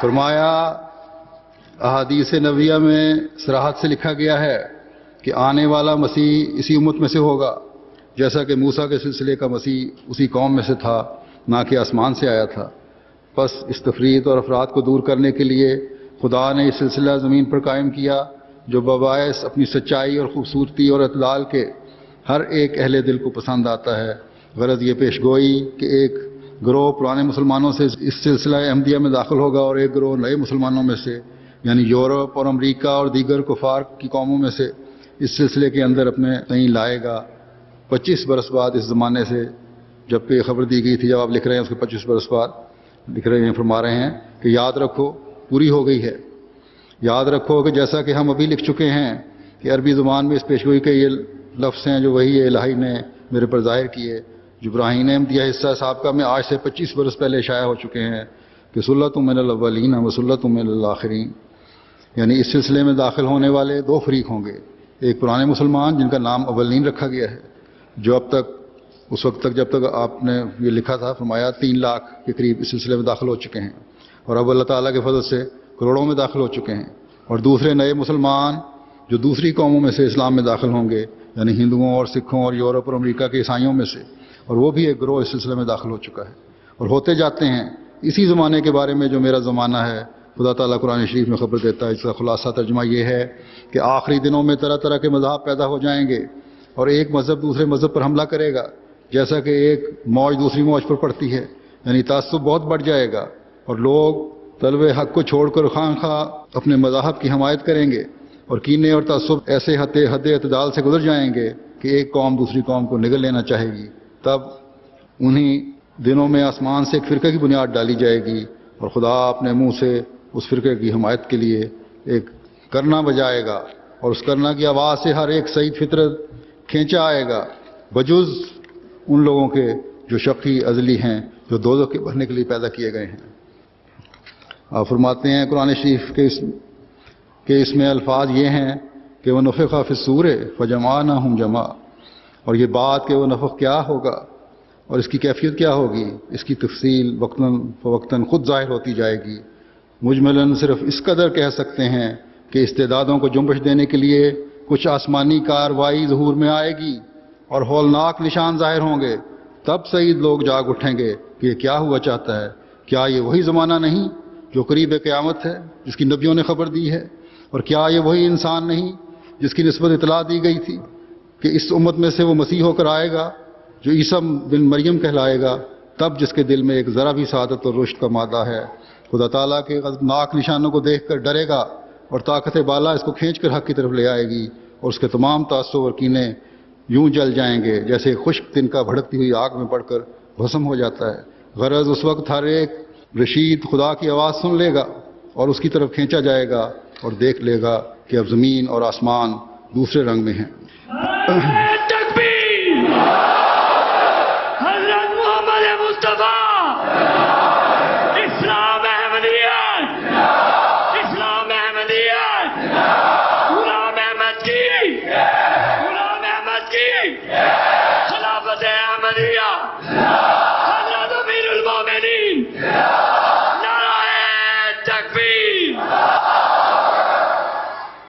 فرمایا احادیث نبویہ میں صراحت سے لکھا گیا ہے کہ آنے والا مسیح اسی امت میں سے ہوگا، جیسا کہ موسیٰ کے سلسلے کا مسیح اسی قوم میں سے تھا، نہ کہ آسمان سے آیا تھا۔ پس اس تفریط اور افراد کو دور کرنے کے لیے خدا نے یہ سلسلہ زمین پر قائم کیا، جو بباعث اپنی سچائی اور خوبصورتی اور اعتدال کے ہر ایک اہل دل کو پسند آتا ہے۔ غرض یہ پیش گوئی کہ ایک گروہ پرانے مسلمانوں سے اس سلسلہ احمدیہ میں داخل ہوگا اور ایک گروہ نئے مسلمانوں میں سے، یعنی یورپ اور امریکہ اور دیگر کفار کی قوموں میں سے اس سلسلے کے اندر اپنے تئیں لائے گا۔ 25 برس بعد اس زمانے سے جب کہ خبر دی گئی تھی، جب آپ لکھ رہے ہیں اس کے 25 برس بعد لکھ رہے ہیں، فرما رہے ہیں کہ یاد رکھو پوری ہو گئی ہے۔ یاد رکھو کہ جیسا کہ ہم ابھی لکھ چکے ہیں کہ عربی زبان میں اس پیشگوئی کے یہ لفظ ہیں جو وہی الہی نے میرے پر ظاہر کیے، جو ابراہیم احمدیہ حصہ سابقہ میں آج سے 25 برس پہلے شائع ہو چکے ہیں کہ سلۃ من الاولین و سلۃ من الآخرین، یعنی اس سلسلے میں داخل ہونے والے دو فریق ہوں گے، ایک پرانے مسلمان جن کا نام اولین رکھا گیا ہے، جو اب تک اس وقت تک جب تک آپ نے یہ لکھا تھا فرمایا 3 لاکھ کے قریب اس سلسلے میں داخل ہو چکے ہیں، اور اب اللہ تعالیٰ کے فضل سے کروڑوں میں داخل ہو چکے ہیں۔ اور دوسرے نئے مسلمان جو دوسری قوموں میں سے اسلام میں داخل ہوں گے، یعنی ہندوؤں اور سکھوں اور یورپ اور امریکہ کے عیسائیوں میں سے، اور وہ بھی ایک گروہ اس سلسلے میں داخل ہو چکا ہے اور ہوتے جاتے ہیں۔ اسی زمانے کے بارے میں جو میرا زمانہ ہے، خدا تعالیٰ قرآن شریف میں خبر دیتا ہے۔ اس کا خلاصہ ترجمہ یہ ہے کہ آخری دنوں میں طرح طرح کے مذاہب پیدا ہو جائیں گے، اور ایک مذہب دوسرے مذہب پر حملہ کرے گا، جیسا کہ ایک موج دوسری موج پر پڑتی ہے، یعنی تعصب بہت بڑھ جائے گا، اور لوگ طلب حق کو چھوڑ کر خواہ خواہ اپنے مذاہب کی حمایت کریں گے، اور کینے اور تعصب ایسے حد اعتدال سے گزر جائیں گے کہ ایک قوم دوسری قوم کو نگل لینا چاہے گی۔ تب انہی دنوں میں آسمان سے ایک فرقے کی بنیاد ڈالی جائے گی، اور خدا اپنے منہ سے اس فرقے کی حمایت کے لیے ایک کرنا بجائے گا، اور اس کرنا کی آواز سے ہر ایک سعید فطرت کھینچا آئے گا، بجز ان لوگوں کے جو شقی ازلی ہیں، جو دوزخ کے بھرنے کے لیے پیدا کیے گئے ہیں۔ آپ فرماتے ہیں قرآن شریف کے اس میں الفاظ یہ ہیں کہ وہ نفخ فی الصور فجمعناہم جمع، اور یہ بات کہ وہ نفخ کیا ہوگا اور اس کی کیفیت کیا ہوگی، اس کی تفصیل وقتاً فوقتاً خود ظاہر ہوتی جائے گی۔ مجملاً صرف اس قدر کہہ سکتے ہیں کہ استعدادوں کو جنبش دینے کے لیے کچھ آسمانی کاروائی ظہور میں آئے گی اور ہولناک نشان ظاہر ہوں گے، تب سعید لوگ جاگ اٹھیں گے کہ یہ کیا ہوا چاہتا ہے، کیا یہ وہی زمانہ نہیں جو قریب قیامت ہے، جس کی نبیوں نے خبر دی ہے، اور کیا یہ وہی انسان نہیں جس کی نسبت اطلاع دی گئی تھی کہ اس امت میں سے وہ مسیح ہو کر آئے گا جو عیسیٰ بن مریم کہلائے گا، تب جس کے دل میں ایک ذرا بھی سعادت اور رشد کا مادہ ہے، خدا تعالیٰ کے غضبناک نشانوں کو دیکھ کر ڈرے گا، اور طاقت بالا اس کو کھینچ کر حق کی طرف لے آئے گی، اور اس کے تمام تعصب اور کینے یوں جل جائیں گے جیسے خشک تنکا بھڑکتی ہوئی آگ میں پڑ کر بھسم ہو جاتا ہے۔ غرض اس وقت ہر ایک رشید خدا کی آواز سن لے گا اور اس کی طرف کھینچا جائے گا، اور دیکھ لے گا کہ اب زمین اور آسمان دوسرے رنگ میں ہیں۔ تکبیر! حضرت محمد مصطفیٰ! اسلام احمدیت! اسلام احمدیت! غلام احمد کی! غلام احمد کی! خلافت احمدیہ!